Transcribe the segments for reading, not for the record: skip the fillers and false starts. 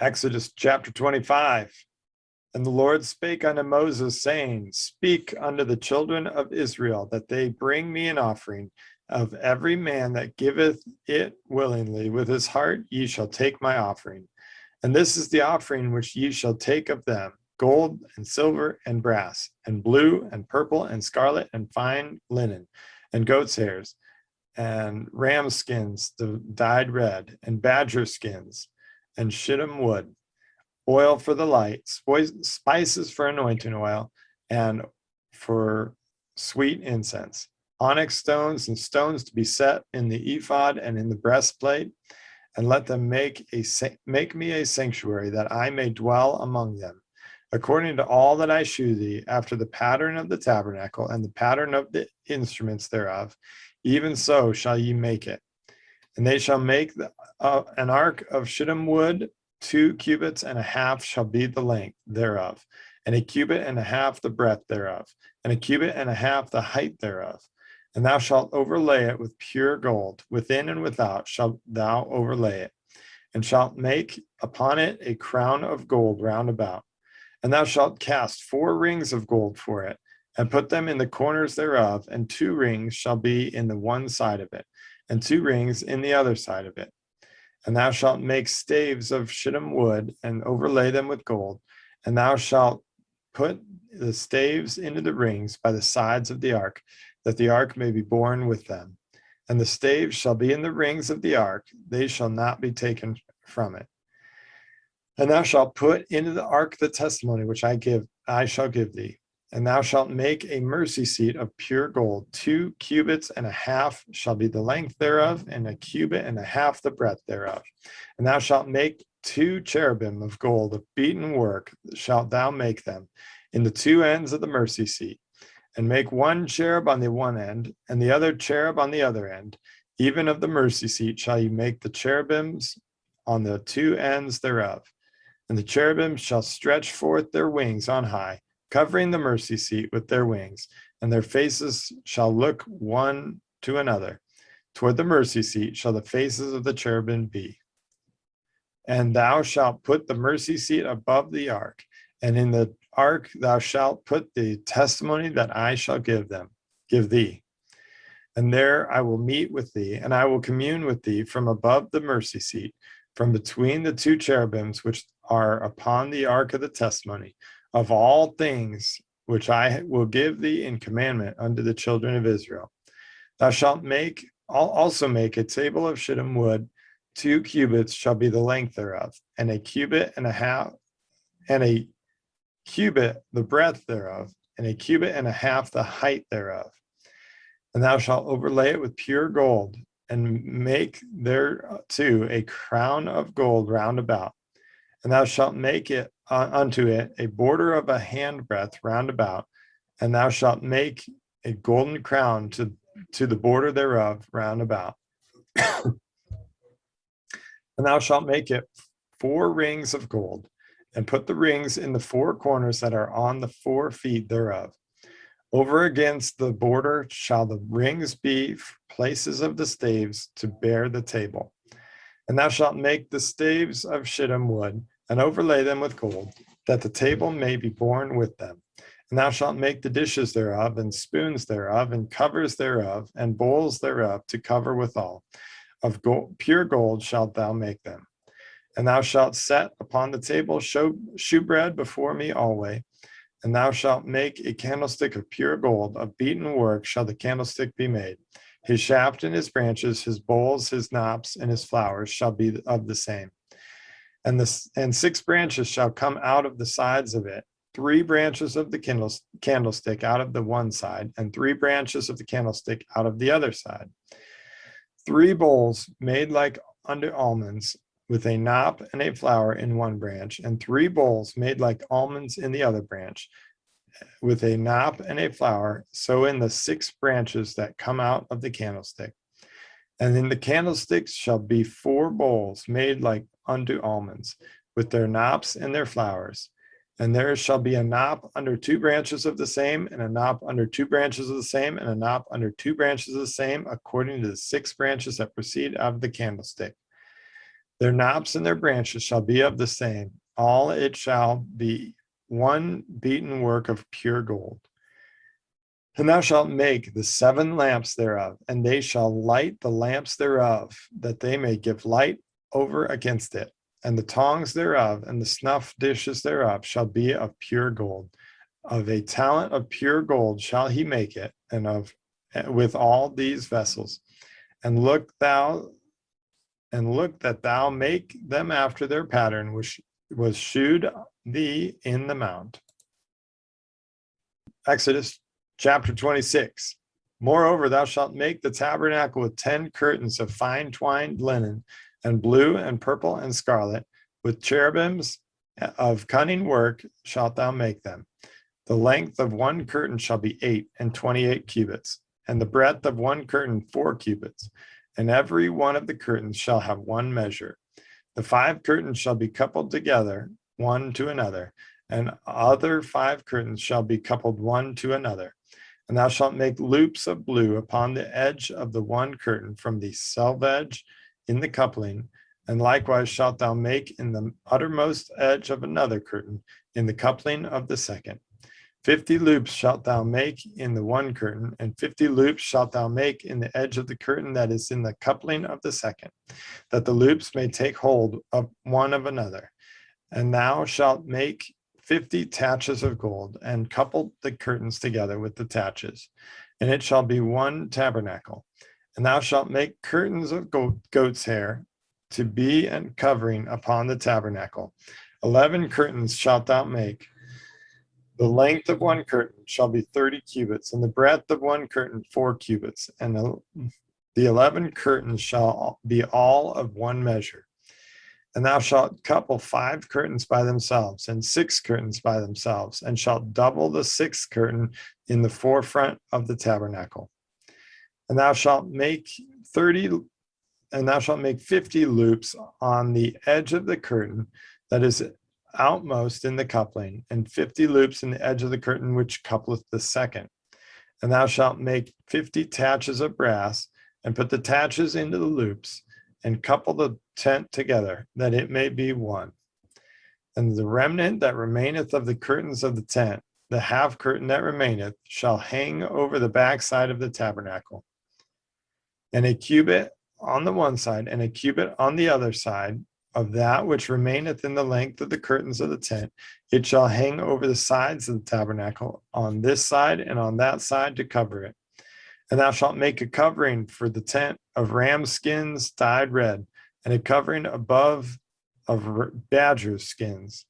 Exodus chapter 25. And the Lord spake unto Moses, saying, Speak unto the children of Israel, that they bring me an offering. Of every man that giveth it willingly with his heart, ye shall take my offering. And this is the offering which ye shall take of them: gold and silver and brass, and blue and purple and scarlet and fine linen, and goats' hairs, and ram skins dyed red, and badger skins, and shittim wood, oil for the light, spices for anointing oil, and for sweet incense, onyx stones and stones to be set in the ephod and in the breastplate. And let them make me a sanctuary, that I may dwell among them, according to all that I shew thee, after the pattern of the tabernacle and the pattern of the instruments thereof. Even so shall ye make it. And they shall make an ark of shittim wood. 2 cubits and a half shall be the length thereof, and a cubit and a half the breadth thereof, and a cubit and a half the height thereof. And thou shalt overlay it with pure gold. Within and without shalt thou overlay it, and shalt make upon it a crown of gold round about. And thou shalt cast 4 rings of gold for it, and put them in the corners thereof, and 2 rings shall be in the one side of it, and 2 rings in the other side of it. And thou shalt make staves of shittim wood, and overlay them with gold. And thou shalt put the staves into the rings by the sides of the ark, that the ark may be borne with them. And the staves shall be in the rings of the ark, they shall not be taken from it. And thou shalt put into the ark the testimony which I shall give thee. And thou shalt make a mercy seat of pure gold. 2 cubits and a half shall be the length thereof, and a cubit and a half the breadth thereof. And thou shalt make 2 cherubim of gold, of beaten work shalt thou make them, in the 2 ends of the mercy seat. And make 1 cherub on the one end, and the other cherub on the other end. Even of the mercy seat shall you make the cherubims on the 2 ends thereof. And the cherubim shall stretch forth their wings on high, covering the mercy seat with their wings, and their faces shall look one to another. Toward the mercy seat shall the faces of the cherubim be. And thou shalt put the mercy seat above the ark, and in the ark thou shalt put the testimony that I shall give thee. And there I will meet with thee, and I will commune with thee from above the mercy seat, from between the 2 cherubims which are upon the ark of the testimony, of all things which I will give thee in commandment unto the children of Israel. Thou shalt also make a table of shittim wood. 2 cubits shall be the length thereof, and a cubit and a half, and a cubit the breadth thereof, and a cubit and a half the height thereof. And thou shalt overlay it with pure gold, and make thereto a crown of gold round about. And thou shalt make it unto it a border of a handbreadth round about, and thou shalt make a golden crown to the border thereof round about. And thou shalt make it 4 rings of gold, and put the rings in the 4 corners that are on the 4 feet thereof. Over against the border shall the rings be places of the staves to bear the table. And thou shalt make the staves of shittim wood, and overlay them with gold, that the table may be borne with them. And thou shalt make the dishes thereof, and spoons thereof, and covers thereof, and bowls thereof to cover withal. Of gold, pure gold shalt thou make them. And thou shalt set upon the table shewbread before me always. And thou shalt make a candlestick of pure gold, of beaten work shall the candlestick be made. His shaft and his branches, his bowls, his knops, and his flowers shall be of the same. And 6 branches shall come out of the sides of it, 3 branches of the candlestick out of the one side, and 3 branches of the candlestick out of the other side. 3 bowls made like unto almonds, with a knop and a flower in one branch, and 3 bowls made like almonds in the other branch, with a knop and a flower, so in the 6 branches that come out of the candlestick. And in the candlesticks shall be 4 bowls made like unto almonds, with their knops and their flowers. And there shall be a knop under 2 branches of the same, and a knop under 2 branches of the same, and a knop under 2 branches of the same, according to the 6 branches that proceed out of the candlestick. Their knops and their branches shall be of the same. All it shall be one beaten work of pure gold. And thou shalt make the 7 lamps thereof, and they shall light the lamps thereof, that they may give light over against it. And the tongs thereof and the snuff dishes thereof shall be of pure gold. Of a talent of pure gold shall he make it, and with all these vessels. And look that thou make them after their pattern, which was shewed thee in the mount. Exodus chapter 26. Moreover, thou shalt make the tabernacle with 10 curtains of fine twined linen, and blue and purple and scarlet, with cherubims of cunning work shalt thou make them. The length of one curtain shall be 8 and 28 cubits, and the breadth of one curtain 4 cubits, and every one of the curtains shall have one measure. The 5 curtains shall be coupled together, one to another, and other 5 curtains shall be coupled one to another. And thou shalt make loops of blue upon the edge of the one curtain from the selvedge in the coupling, and likewise shalt thou make in the uttermost edge of another curtain in the coupling of the second. 50 loops shalt thou make in the one curtain, and 50 loops shalt thou make in the edge of the curtain that is in the coupling of the second, that the loops may take hold of one of another. And thou shalt make 50 taches of gold, and couple the curtains together with the taches, and it shall be one tabernacle. And thou shalt make curtains of goat's hair to be and covering upon the tabernacle. 11 curtains shalt thou make. The length of one curtain shall be 30 cubits, and the breadth of one curtain 4 cubits, and the 11 curtains shall be all of one measure. And thou shalt couple 5 curtains by themselves, and 6 curtains by themselves, and shalt double the 6th curtain in the forefront of the tabernacle. And thou shalt make 50 loops on the edge of the curtain that is outmost in the coupling, and 50 loops in the edge of the curtain which coupleth the second. And thou shalt make 50 taches of brass, and put the taches into the loops, and couple the tent together, that it may be one. And the remnant that remaineth of the curtains of the tent, the half curtain that remaineth, shall hang over the backside of the tabernacle. And a cubit on the one side, and a cubit on the other side of that which remaineth in the length of the curtains of the tent, it shall hang over the sides of the tabernacle, on this side and on that side, to cover it. And thou shalt make a covering for the tent of ram skins dyed red, and a covering above of badger skins.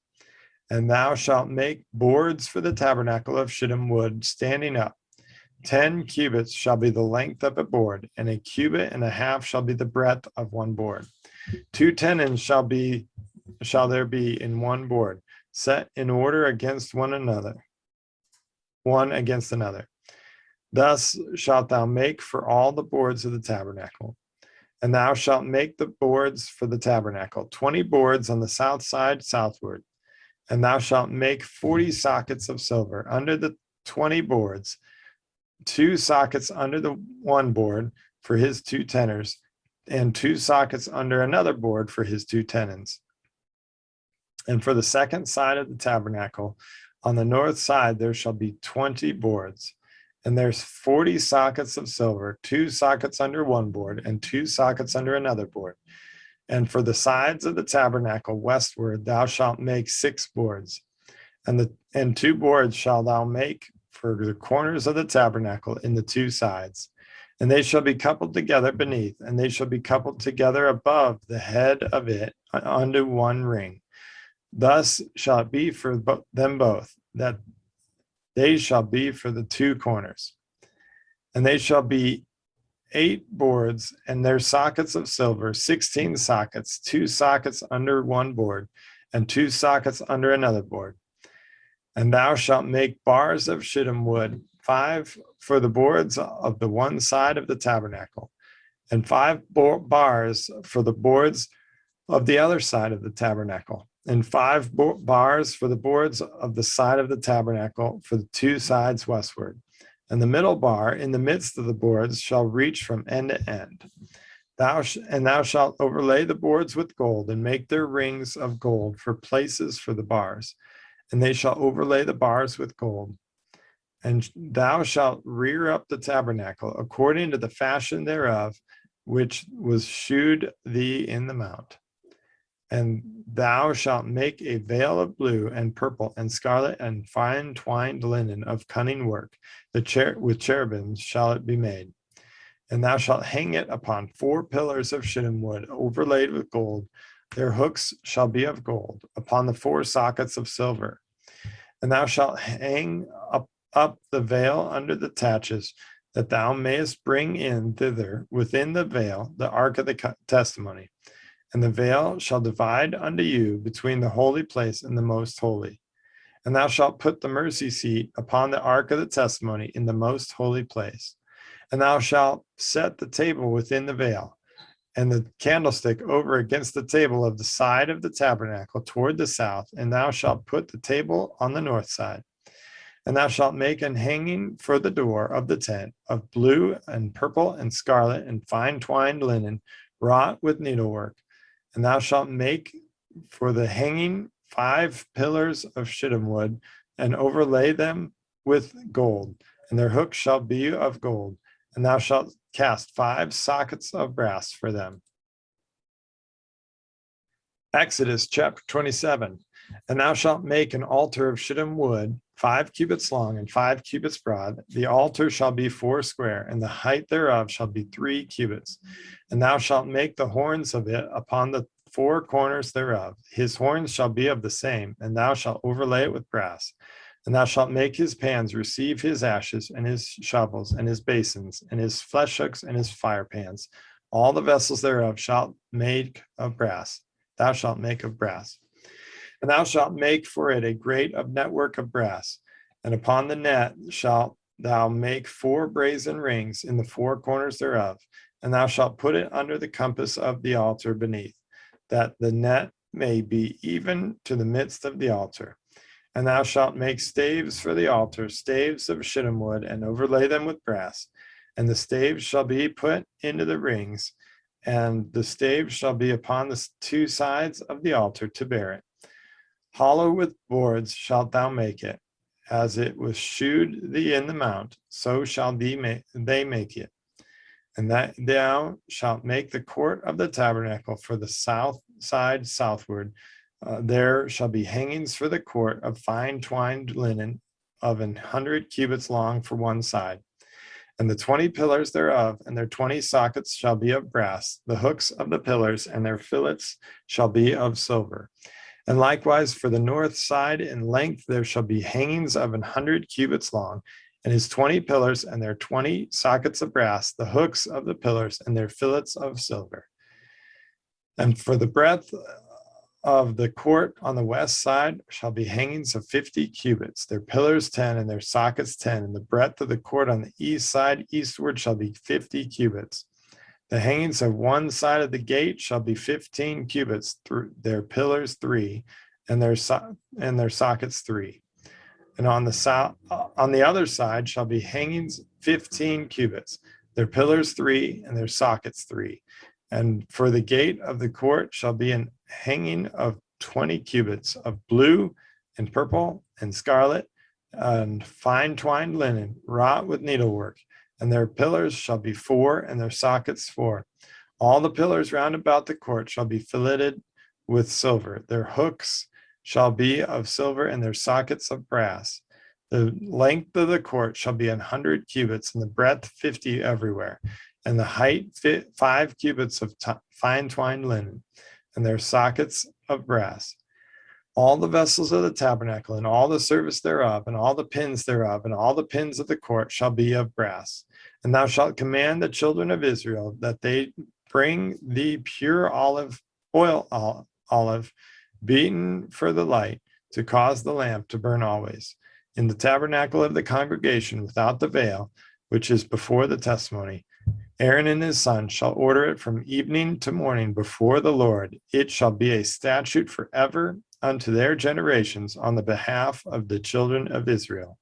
And thou shalt make boards for the tabernacle of shittim wood standing up. 10 cubits shall be the length of a board, and a cubit and a half shall be the breadth of one board. 2 tenons shall there be in one board, set in order against one against another. Thus shalt thou make for all the boards of the tabernacle. And thou shalt make the boards for the tabernacle, 20 boards on the south side southward. And thou shalt make 40 sockets of silver under the 20 boards, 2 sockets under the one board for his 2 tenors, and 2 sockets under another board for his 2 tenons. And for the second side of the tabernacle, on the north side there shall be 20 boards. And there's 40 sockets of silver, 2 sockets under one board, and 2 sockets under another board. And for the sides of the tabernacle westward, thou shalt make 6 boards. And 2 boards shalt thou make for the corners of the tabernacle in the 2 sides. And they shall be coupled together beneath, and they shall be coupled together above the head of it unto one ring. Thus shall it be for them both, that they shall be for the 2 corners. And they shall be 8 boards, and their sockets of silver, 16 sockets, 2 sockets under one board, and 2 sockets under another board. And thou shalt make bars of shittim wood, 5 for the boards of the one side of the tabernacle, and 5 bars for the boards of the other side of the tabernacle, and 5 bars for the boards of the side of the tabernacle for the 2 sides westward. And the middle bar in the midst of the boards shall reach from end to end. Thou shalt overlay the boards with gold, and make their rings of gold for places for the bars, and they shall overlay the bars with gold. And thou shalt rear up the tabernacle according to the fashion thereof, which was shewed thee in the mount. And thou shalt make a veil of blue and purple and scarlet and fine twined linen of cunning work. With cherubims shall it be made. And thou shalt hang it upon 4 pillars of shittim wood overlaid with gold. Their hooks shall be of gold, upon the 4 sockets of silver. And thou shalt hang up the veil under the taches, that thou mayest bring in thither within the veil the ark of the testimony. And the veil shall divide unto you between the holy place and the most holy. And thou shalt put the mercy seat upon the ark of the testimony in the most holy place. And thou shalt set the table within the veil, and the candlestick over against the table of the side of the tabernacle toward the south. And thou shalt put the table on the north side. And thou shalt make an hanging for the door of the tent of blue and purple and scarlet and fine twined linen, wrought with needlework. And thou shalt make for the hanging 5 pillars of shittim wood, and overlay them with gold, and their hooks shall be of gold. And thou shalt cast 5 sockets of brass for them. Exodus chapter 27. And thou shalt make an altar of shittim wood, 5 cubits long and 5 cubits broad. The altar shall be 4 square, and the height thereof shall be 3 cubits. And thou shalt make the horns of it upon the 4 corners thereof. His horns shall be of the same, and thou shalt overlay it with brass. And thou shalt make his pans receive his ashes, and his shovels, and his basins, and his flesh hooks, and his fire pans. All the vessels thereof shalt make of brass. Thou shalt make of brass. And thou shalt make for it a grate of network of brass. And upon the net shalt thou make 4 brazen rings in the 4 corners thereof. And thou shalt put it under the compass of the altar beneath, that the net may be even to the midst of the altar. And thou shalt make staves for the altar, staves of shittim wood, and overlay them with brass. And the staves shall be put into the rings, and the staves shall be upon the 2 sides of the altar to bear it. Hollow with boards shalt thou make it, as it was shewed thee in the mount, so shall they make it. And that thou shalt make the court of the tabernacle for the south side southward. There shall be hangings for the court of fine twined linen of 100 cubits long for one side. And the 20 pillars thereof and their 20 sockets shall be of brass. The hooks of the pillars and their fillets shall be of silver. And likewise for the north side in length there shall be hangings of 100 cubits long, and his 20 pillars and their 20 sockets of brass, the hooks of the pillars and their fillets of silver. And for the breadth of the court on the west side shall be hangings of 50 cubits, their pillars 10 and their sockets 10, and the breadth of the court on the east side eastward shall be 50 cubits. The hangings of one side of the gate shall be 15 cubits, through their pillars 3, and their sockets 3. And on the other side shall be hangings 15 cubits, their pillars 3, and their sockets 3. And for the gate of the court shall be an hanging of 20 cubits of blue and purple and scarlet and fine twined linen, wrought with needlework. And their pillars shall be 4, and their sockets 4. All the pillars round about the court shall be filleted with silver. Their hooks shall be of silver, and their sockets of brass. The length of the court shall be 100 cubits, and the breadth 50 everywhere, and the height 5 cubits of fine twined linen, and their sockets of brass. All the vessels of the tabernacle, and all the service thereof, and all the pins thereof, and all the pins of the court shall be of brass. And thou shalt command the children of Israel that they bring thee pure olive beaten for the light, to cause the lamp to burn always, in the tabernacle of the congregation without the veil, which is before the testimony. Aaron and his sons shall order it from evening to morning before the Lord. It shall be a statute forever unto their generations on the behalf of the children of Israel.